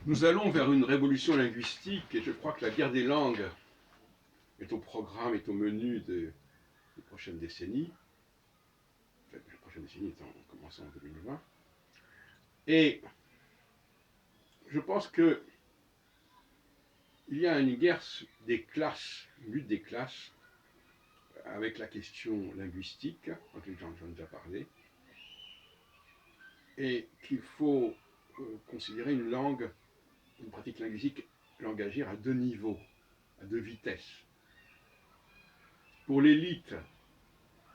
Nous allons vers une révolution linguistique et je crois que la guerre des langues est au programme, est au menu des prochaines décennies. En fait, la prochaine décennie est en commençant en 2020. Et je pense que il y a une guerre des classes, une lutte des classes avec la question linguistique, dont j'en ai déjà parlé, et qu'il faut considérer une langue, une pratique linguistique langagière à deux niveaux, à deux vitesses. Pour l'élite,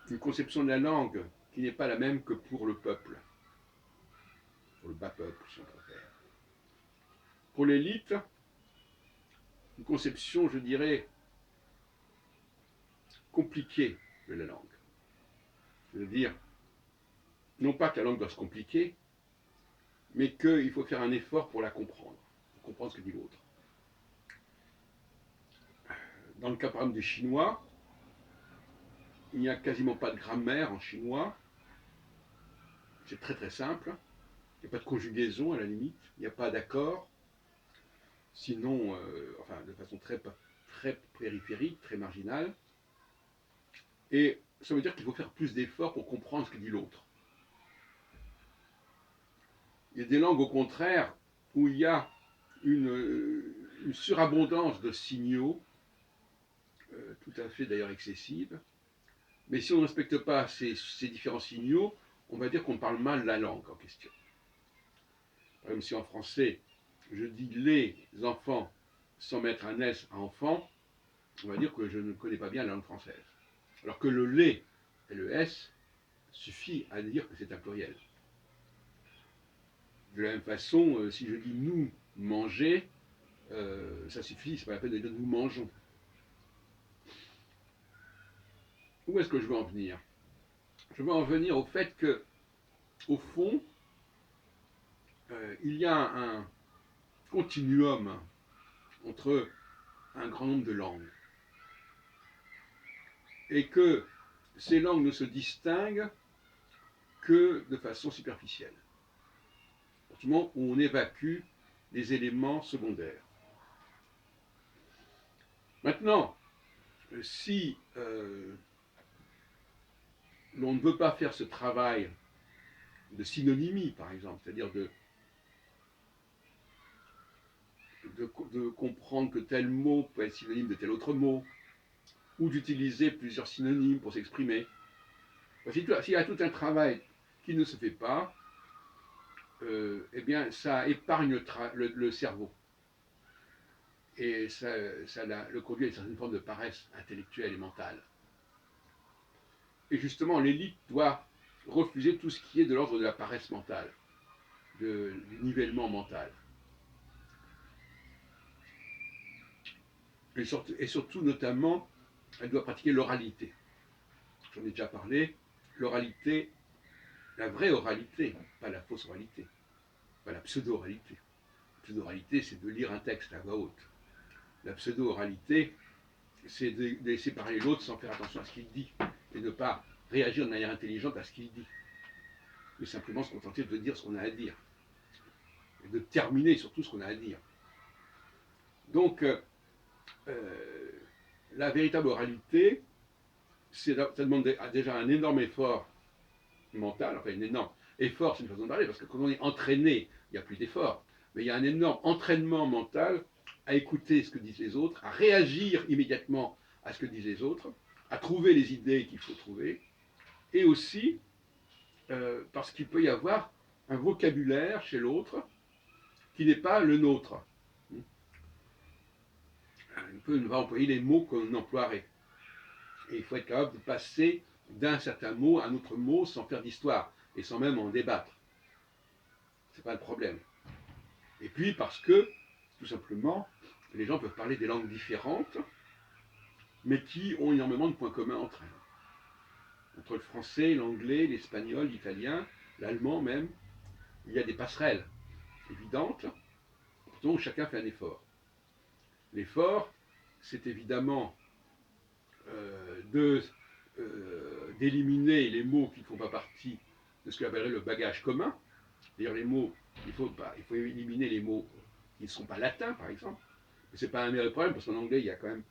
une conception de la langue qui n'est pas la même que pour le peuple, pour le bas peuple, si on préfère. Pour l'élite, une conception, je dirais, compliquée de la langue. C'est-à-dire, non pas que la langue doit se compliquer, mais qu'il faut faire un effort pour la comprendre, pour comprendre ce que dit l'autre. Dans le cas par exemple des Chinois, il n'y a quasiment pas de grammaire en chinois. C'est très très simple. Il n'y a pas de conjugaison à la limite. Il n'y a pas d'accord. Sinon, enfin, de façon très périphérique, très marginale. Et ça veut dire qu'il faut faire plus d'efforts pour comprendre ce que dit l'autre. Il y a des langues, au contraire, où il y a une surabondance de signaux, tout à fait d'ailleurs excessive. Mais si on ne respecte pas ces différents signaux, on va dire qu'on parle mal la langue en question. Par exemple, si en français, je dis les enfants sans mettre un S à enfant, on va dire que je ne connais pas bien la langue française. Alors que le les et le S suffit à dire que c'est un pluriel. De la même façon, si je dis nous manger, ça suffit, c'est pas la peine de dire nous mangeons. Où est-ce que je veux en venir? Je veux en venir au fait que, au fond, il y a un continuum entre un grand nombre de langues. Et que ces langues ne se distinguent que de façon superficielle. À partir du moment où on évacue les éléments secondaires. Maintenant, si l'on ne veut pas faire ce travail de synonymie, par exemple, c'est-à-dire de comprendre que tel mot peut être synonyme de tel autre mot, ou d'utiliser plusieurs synonymes pour s'exprimer. S'il y a tout un travail qui ne se fait pas, eh bien, ça épargne le cerveau. Et ça le conduit à une certaine forme de paresse intellectuelle et mentale. Et justement, l'élite doit refuser tout ce qui est de l'ordre de la paresse mentale, du nivellement mental. Et surtout, notamment, elle doit pratiquer l'oralité. J'en ai déjà parlé. L'oralité, la vraie oralité, pas la fausse oralité, pas la pseudo-oralité. La pseudo-oralité, c'est de lire un texte à voix haute. La pseudo-oralité, c'est de laisser parler l'autre sans faire attention à ce qu'il dit et de ne pas réagir de manière intelligente à ce qu'il dit, mais simplement se contenter de dire ce qu'on a à dire et de terminer surtout ce qu'on a à dire. Donc, la véritable oralité, ça demande déjà un énorme effort mental, enfin un énorme effort, c'est une façon de parler, parce que quand on est entraîné, il n'y a plus d'effort, mais il y a un énorme entraînement mental à écouter ce que disent les autres, à réagir immédiatement à ce que disent les autres, à trouver les idées qu'il faut trouver, et aussi parce qu'il peut y avoir un vocabulaire chez l'autre qui n'est pas le nôtre. On va employer les mots qu'on emploierait. Et il faut être capable de passer d'un certain mot à un autre mot sans faire d'histoire et sans même en débattre. C'est pas le problème. Et puis parce que, tout simplement, les gens peuvent parler des langues différentes, mais qui ont énormément de points communs entre elles. Entre le français, l'anglais, l'espagnol, l'italien, l'allemand même, il y a des passerelles évidentes, dont chacun fait un effort. L'effort, c'est évidemment d'éliminer les mots qui ne font pas partie de ce qu'on appellerait le bagage commun. D'ailleurs, les mots, il faut éliminer les mots qui ne sont pas latins, par exemple. Mais ce n'est pas un vrai problème, parce qu'en anglais, il y a quand même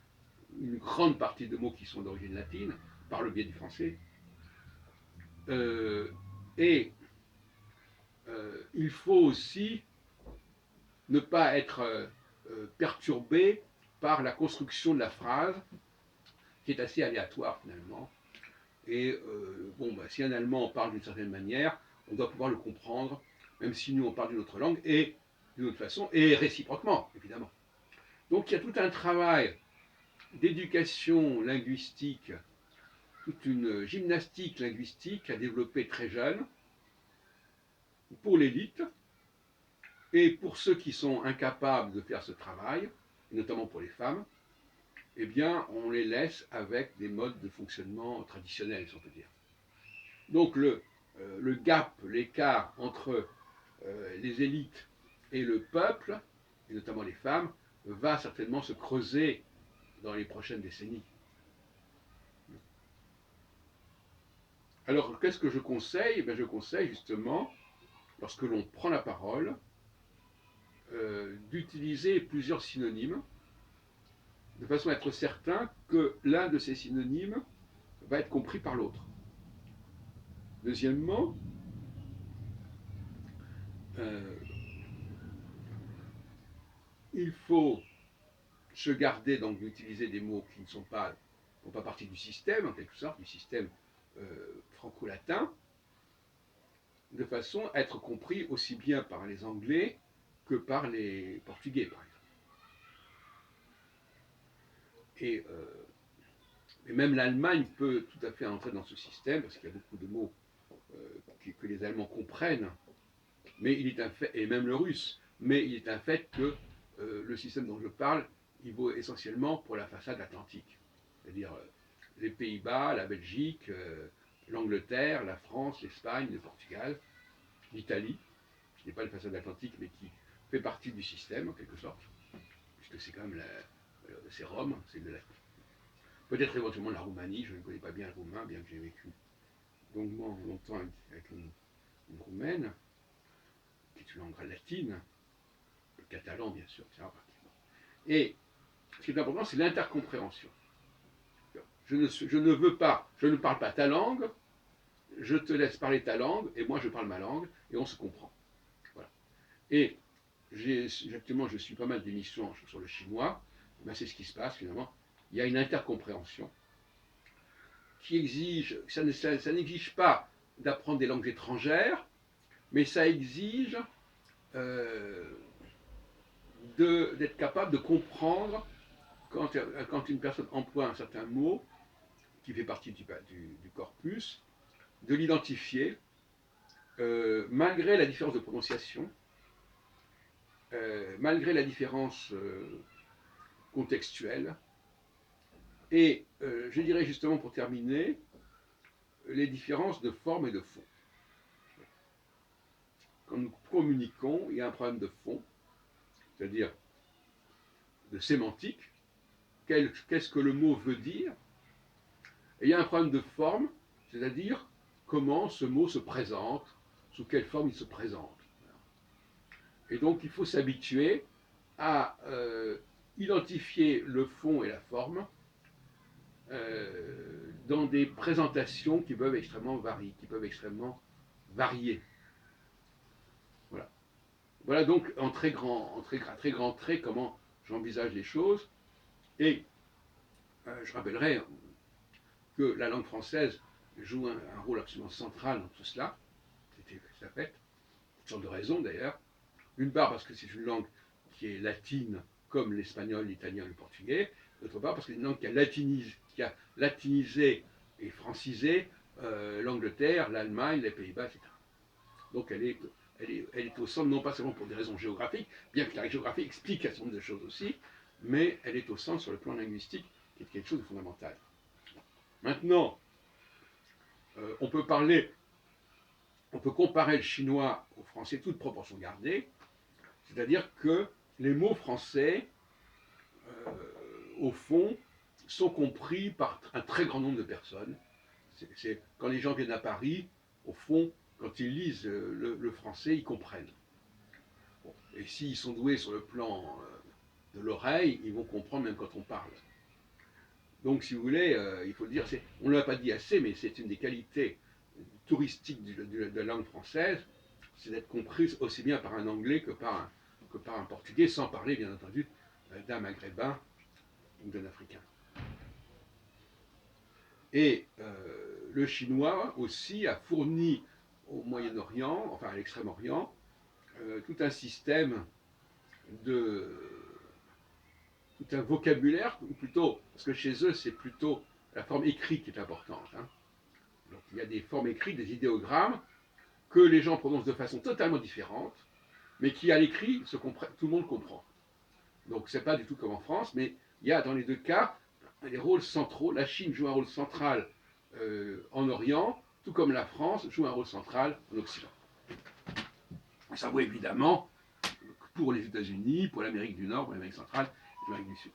une grande partie de mots qui sont d'origine latine, par le biais du français. Et il faut aussi ne pas être perturbé par la construction de la phrase, qui est assez aléatoire finalement. Et bon, bah, si un Allemand parle d'une certaine manière, on doit pouvoir le comprendre, même si nous on parle d'une autre langue, et d'une autre façon, et réciproquement, évidemment. Donc il y a tout un travail d'éducation linguistique, toute une gymnastique linguistique à développer très jeune, pour l'élite, et pour ceux qui sont incapables de faire ce travail, notamment pour les femmes, eh bien, on les laisse avec des modes de fonctionnement traditionnels, si on peut dire. Donc le gap, l'écart entre les élites et le peuple, et notamment les femmes, va certainement se creuser dans les prochaines décennies. Alors, qu'est-ce que je conseille? Je conseille justement, lorsque l'on prend la parole, d'utiliser plusieurs synonymes, de façon à être certain que l'un de ces synonymes va être compris par l'autre. Deuxièmement, il faut se garder donc d'utiliser des mots qui ne font pas partie du système, en quelque sorte, du système franco-latin, de façon à être compris aussi bien par les Anglais que par les Portugais, par exemple. Et même l'Allemagne peut tout à fait entrer dans ce système, parce qu'il y a beaucoup de mots que les Allemands comprennent, mais il est un fait, et même le russe, mais il est un fait que le système dont je parle, il vaut essentiellement pour la façade atlantique. C'est-à-dire les Pays-Bas, la Belgique, l'Angleterre, la France, l'Espagne, le Portugal, l'Italie, qui n'est pas une façade atlantique, mais qui fait partie du système, en quelque sorte, puisque c'est quand même c'est Rome, c'est de la... Peut-être éventuellement la Roumanie, je ne connais pas bien le roumain, bien que j'ai vécu longtemps avec une roumaine, qui est une langue latine, le catalan bien sûr, etc. Et ce qui est important, c'est l'intercompréhension. Je ne veux pas, je ne parle pas ta langue, je te laisse parler ta langue, et moi je parle ma langue, et on se comprend. Voilà. Et actuellement, je suis pas mal d'émissions sur le chinois, ben c'est ce qui se passe finalement. Il y a une intercompréhension qui exige, ça n'exige pas d'apprendre des langues étrangères, mais ça exige d'être capable de comprendre quand une personne emploie un certain mot qui fait partie du corpus, de l'identifier, malgré la différence de prononciation, malgré la différence contextuelle, et je dirais justement pour terminer, les différences de forme et de fond. Quand nous communiquons, il y a un problème de fond, c'est-à-dire de sémantique, qu'est-ce que le mot veut dire, et il y a un problème de forme, c'est-à-dire comment ce mot se présente, sous quelle forme il se présente. Et donc il faut s'habituer à identifier le fond et la forme dans des présentations qui peuvent extrêmement varier, Voilà. Voilà donc en très grand trait comment j'envisage les choses. Et je rappellerai que la langue française joue un rôle absolument central dans tout cela. C'est fait, pour toutes sortes de raisons d'ailleurs. D'une part parce que c'est une langue qui est latine comme l'espagnol, l'italien, le portugais. D'autre part parce que c'est une langue qui a latinisé et francisé l'Angleterre, l'Allemagne, les Pays-Bas, etc. Donc elle est au centre, non pas seulement pour des raisons géographiques, bien que la géographie explique un certain nombre de choses aussi, mais elle est au centre sur le plan linguistique, qui est quelque chose de fondamental. Maintenant, on peut comparer le chinois au français, toute proportion gardée, c'est-à-dire que les mots français, au fond, sont compris par un très grand nombre de personnes. Quand les gens viennent à Paris, au fond, quand ils lisent le français, ils comprennent. Bon. Et s'ils sont doués sur le plan de l'oreille, ils vont comprendre même quand on parle. Donc, si vous voulez, il faut le dire, on ne l'a pas dit assez, mais c'est une des qualités touristiques de la langue française, c'est d'être comprise aussi bien par un anglais que par un portugais, sans parler, bien entendu, d'un maghrébin ou d'un africain. Et le chinois aussi a fourni au Moyen-Orient, enfin à l'Extrême-Orient, tout un système de tout un vocabulaire, ou plutôt, parce que chez eux, c'est plutôt la forme écrite qui est importante. Hein. Donc, il y a des formes écrites, des idéogrammes, que les gens prononcent de façon totalement différente, mais qui, à l'écrit, tout le monde comprend. Donc, c'est pas du tout comme en France, mais il y a dans les deux cas des rôles centraux. La Chine joue un rôle central en Orient, tout comme la France joue un rôle central en Occident. Ça vaut évidemment pour les États-Unis, pour l'Amérique du Nord, pour l'Amérique centrale et l'Amérique du Sud.